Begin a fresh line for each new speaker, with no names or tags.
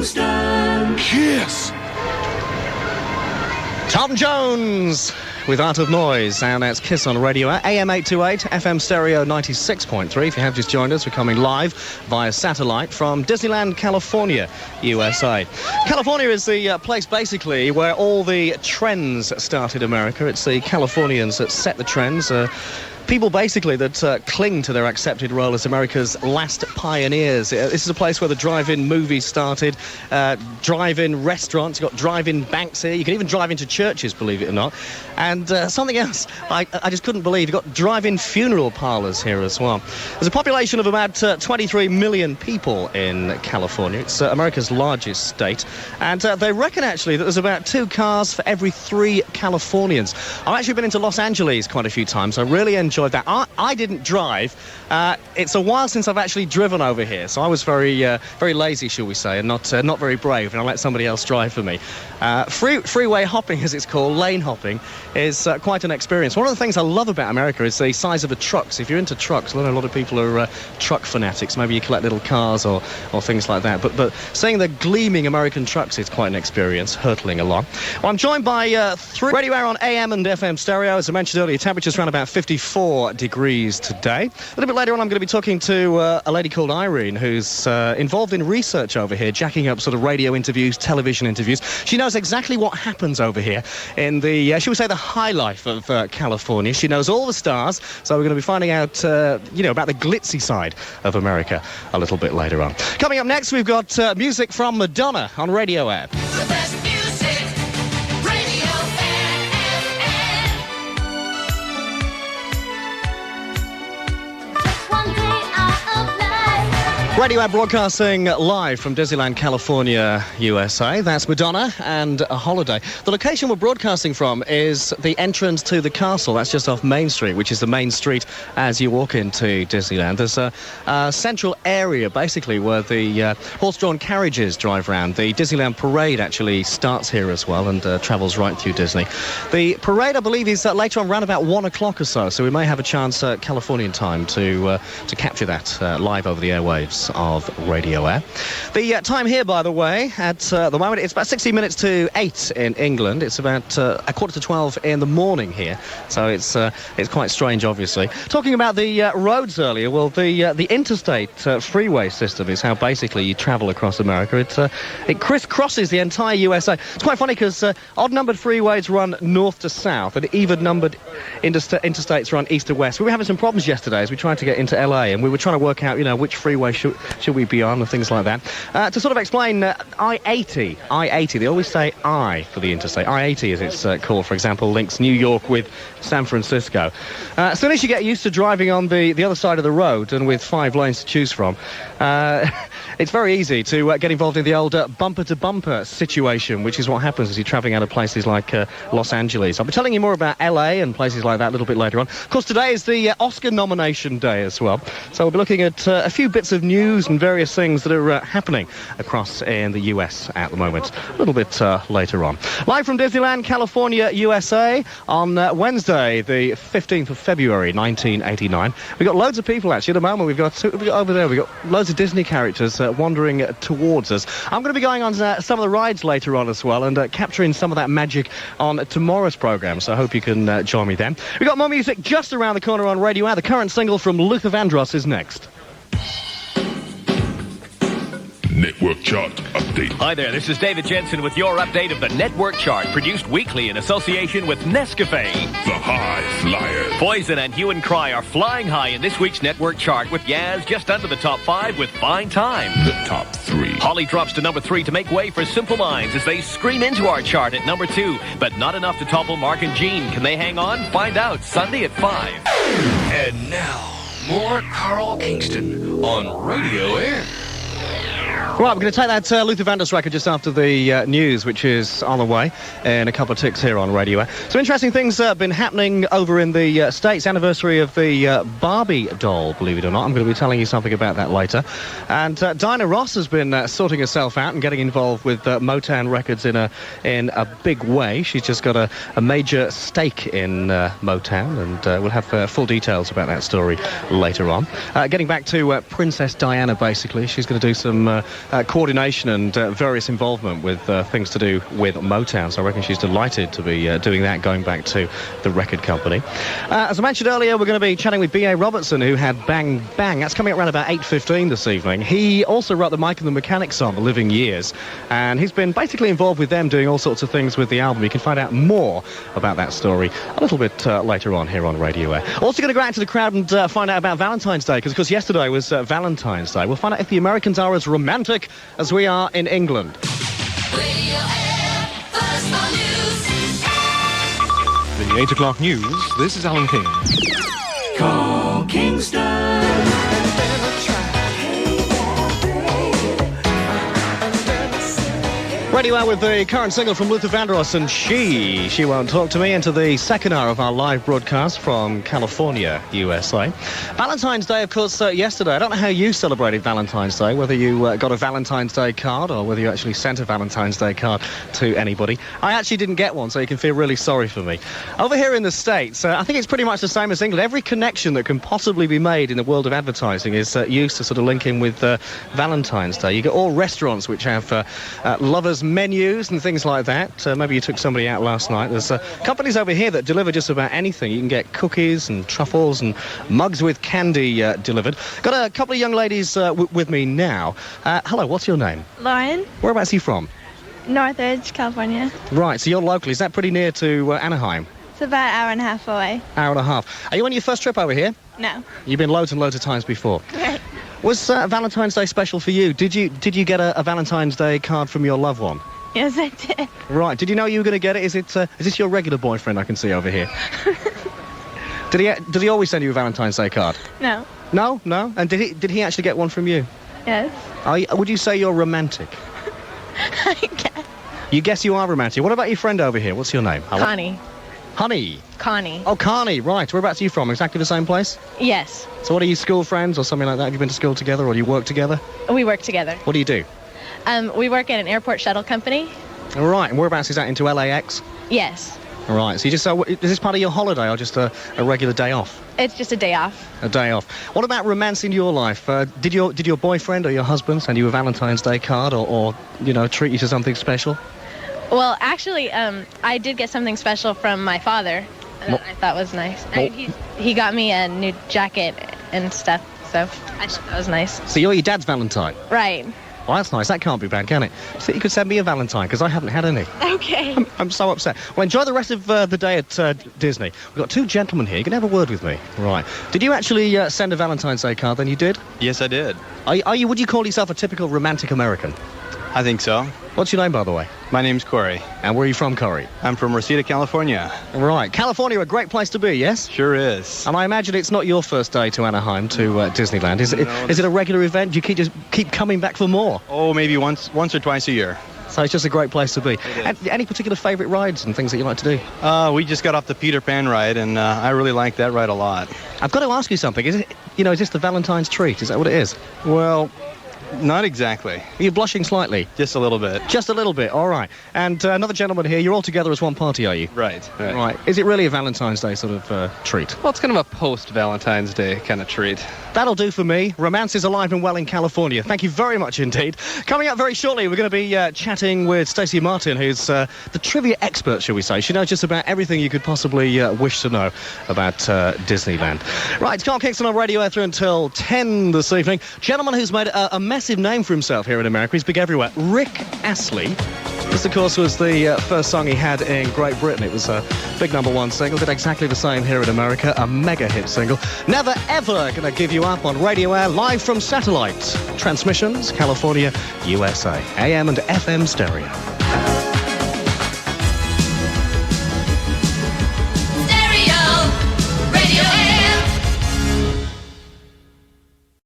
Kingston.
Yes! Tom Jones with Art of Noise, and that's Kiss on Radio Aire, AM 828, FM stereo 96.3. If you have just joined us, we're coming live via satellite from Disneyland, California, USA. California is the place, basically, where all the trends started in America. It's the Californians that set the trends. People, basically, that cling to their accepted role as America's last pioneers. This is a place where the drive-in movies started, drive-in restaurants, you've got drive-in banks here, you can even drive into churches, believe it or not. And something else I just couldn't believe, you've got drive-in funeral parlours here as well. There's a population of about 23 million people in California. It's America's largest state. And they reckon, actually, that there's about 2 cars for every 3 Californians. I've actually been into Los Angeles quite a few times. I really enjoyed that. I didn't drive. It's a while since I've actually driven over here, so I was very lazy, shall we say, and not very brave, and I let somebody else drive for me. Freeway hopping, as it's called, lane hopping, is quite an experience. One of the things I love about America is the size of the trucks. If you're into trucks, I know a lot of people are truck fanatics. Maybe you collect little cars or things like that. But seeing the gleaming American trucks is quite an experience, hurtling along. Well, I'm joined by 3 Radio Aire on AM and FM stereo. As I mentioned earlier, temperature's around about 54 degrees today. A little bit later on, I'm going to be talking to a lady called Irene, who's involved in research over here, jacking up sort of radio interviews, television interviews. She knows exactly what happens over here in the, shall we say, the high life of California. She knows all the stars, so we're going to be finding out, about the glitzy side of America a little bit later on. Coming up next, we've got music from Madonna on Radio Aire.
The best music, Radio Aire.
One day out of life.
Radio Aire broadcasting live from Disneyland, California, USA. That's Madonna and a Holiday. The location we're broadcasting from is the entrance to the castle. That's just off Main Street, which is the main street as you walk into Disneyland. There's a central area, basically, where the horse-drawn carriages drive around. The Disneyland parade actually starts here as well and travels right through Disney. The parade, I believe, is later on around about 1 o'clock or so we may have a chance at Californian time to capture that live over the airwaves of Radio Aire. The time here, by the way, at the moment, it's about 16 minutes to 8 in England. It's about a quarter to 12 in the morning here, so it's quite strange, obviously. Talking about the roads earlier, well, the interstate freeway system is how basically you travel across America. It crisscrosses the entire USA. It's quite funny because odd-numbered freeways run north to south, and even-numbered interstates run east to west. We were having some problems yesterday as we tried to get into LA, and we were trying to work out, which freeway should we be on and things like that. To sort of explain, I-80, they always say I for the interstate. I-80, as it's called, for example, links New York with San Francisco. As soon as you get used to driving on the other side of the road, and with 5 lanes to choose from, it's very easy to get involved in the old bumper-to-bumper situation, which is what happens as you're travelling out of places like Los Angeles. I'll be telling you more about LA and places like that a little bit later on. Of course, today is the Oscar nomination day as well, so we'll be looking at a few bits of news and various things that are happening across in the US at the moment, a little bit later on. Live from Disneyland, California, USA, on Wednesday, the 15th of February, 1989. We've got loads of people, actually, at the moment. We've got over there, we've got loads of Disney characters wandering towards us. I'm going to be going on some of the rides later on as well, and capturing some of that magic on tomorrow's programme, so I hope you can join me then. We've got more music just around the corner on Radio Aire. The current single from Luther Vandross is next.
Network Chart Update.
Hi there, this is David Jensen with your update of the Network Chart, produced weekly in association with Nescafe.
The High Flyers.
Poison and Hue and Cry are flying high in this week's Network Chart, with Yaz just under the top 5 with Fine Time.
The top 3.
Holly drops to number 3 to make way for Simple Minds as they scream into our chart at number 2, but not enough to topple Mark and Jean. Can they hang on? Find out Sunday at 5.
And now, more Carl Kingston on Radio Aire.
Right, we're going to take that Luther Vandross record just after the news, which is on the way in a couple of ticks here on Radio Aire. Some interesting things have been happening over in the States. Anniversary of the Barbie doll, believe it or not. I'm going to be telling you something about that later. And Diana Ross has been sorting herself out and getting involved with Motown Records in a big way. She's just got a major stake in Motown, and we'll have full details about that story later on. Getting back to Princess Diana, basically, she's going to do some coordination and various involvement with things to do with Motown. So I reckon she's delighted to be doing that, going back to the record company. As I mentioned earlier, we're going to be chatting with B.A. Robertson, who had Bang Bang. That's coming up around about 8:15 this evening. He also wrote the Mike and the Mechanics song, The Living Years, and he's been basically involved with them doing all sorts of things with the album. You can find out more about that story a little bit later on here on Radio Aire. Also going to go out to the crowd and find out about Valentine's Day, because of course yesterday was Valentine's Day. We'll find out if the Americans are as romantic as we are in England.
Radio Aire, first on news.
The 8 o'clock news, this is Alan King.
Call Kingston.
Radio Aire with the current single from Luther Vandross and She Won't Talk to Me, into the second hour of our live broadcast from California, USA. Valentine's Day, of course, yesterday. I don't know how you celebrated Valentine's Day, whether you got a Valentine's Day card or whether you actually sent a Valentine's Day card to anybody. I actually didn't get one, so you can feel really sorry for me. Over here in the States, I think it's pretty much the same as England. Every connection that can possibly be made in the world of advertising is used to sort of link in with Valentine's Day. You get all restaurants which have lovers' menus and things like that. Maybe you took somebody out last night. There's companies over here that deliver just about anything. You can get cookies and truffles and mugs with candy delivered. Got a couple of young ladies with me now. Hello, what's your name?
Lauren,
Whereabouts are you from?
Northridge, California.
Right, so you're local. Is that pretty near to Anaheim?
It's about an hour and a half away.
Hour and a half. Are you on your first trip over here?
No.
You've been loads and loads of times before.
Right.
Was Valentine's Day special for you? Did you get a Valentine's Day card from your loved one?
Yes, I did.
Right. Did you know you were going to get it? Is this your regular boyfriend I can see over here? Did he always send you a Valentine's Day card?
No.
No? And did he actually get one from you?
Yes.
Would you say you're romantic?
I guess.
You guess you are romantic. What about your friend over here? What's your name?
Connie.
Honey.
Connie.
Oh, Connie, right. Whereabouts are you from? Exactly the same place?
Yes.
So what are you, school friends or something like that? Have you been to school together or do you work together?
We work together.
What do you do?
We work at an airport shuttle company.
All right. And whereabouts is that, into LAX?
Yes.
All right. So you just is this part of your holiday or just a regular day off?
It's just a day off.
A day off. What about romance in your life? Did your boyfriend or your husband send you a Valentine's Day card or treat you to something special?
Well, actually, I did get something special from my father that I thought was nice. He got me a new jacket and stuff, so I thought that was nice.
So you're your dad's Valentine?
Right.
Well, that's nice. That can't be bad, can it? So you could send me a Valentine, because I haven't had any.
Okay.
I'm so upset. Well, enjoy the rest of the day at Disney. We've got two gentlemen here. You can have a word with me. Right. Did you actually send a Valentine's Day card then? You did?
Yes, I did.
Would you call yourself a typical romantic American?
I think so.
What's your name, by the way?
My name's Corey.
And where are you from, Corey?
I'm from Reseda, California.
Right. California, a great place to be, yes?
Sure is.
And I imagine it's not your first day to Anaheim, to Disneyland. Is it a regular event? Do you keep coming back for more?
Oh, maybe once or twice a year.
So it's just a great place to be. And any particular favourite rides and things that you like to do?
We just got off the Peter Pan ride, and I really like that ride a lot.
I've got to ask you something. Is this the Valentine's treat? Is that what it is?
Well, not exactly.
Are you blushing slightly?
Just a little bit.
Just a little bit, all right. And another gentleman here, you're all together as one party, are you?
Right.
Right. Is it really a Valentine's Day sort of treat?
Well, it's kind of a post-Valentine's Day kind of treat.
That'll do for me. Romance is alive and well in California. Thank you very much indeed. Coming up very shortly, we're going to be chatting with Stacey Martin, who's the trivia expert, shall we say. She knows just about everything you could possibly wish to know about Disneyland. Right, it's Carl Kingston on Radio Aire through until 10 this evening. Gentleman who's made a massive name for himself here in America. He's big everywhere. Rick Astley. This, of course, was the first song he had in Great Britain. It was a big #1 single. Did exactly the same here in America. A mega hit single. Never ever going to give you up on Radio Aire, live from satellite. Transmissions, California, USA. AM and FM stereo.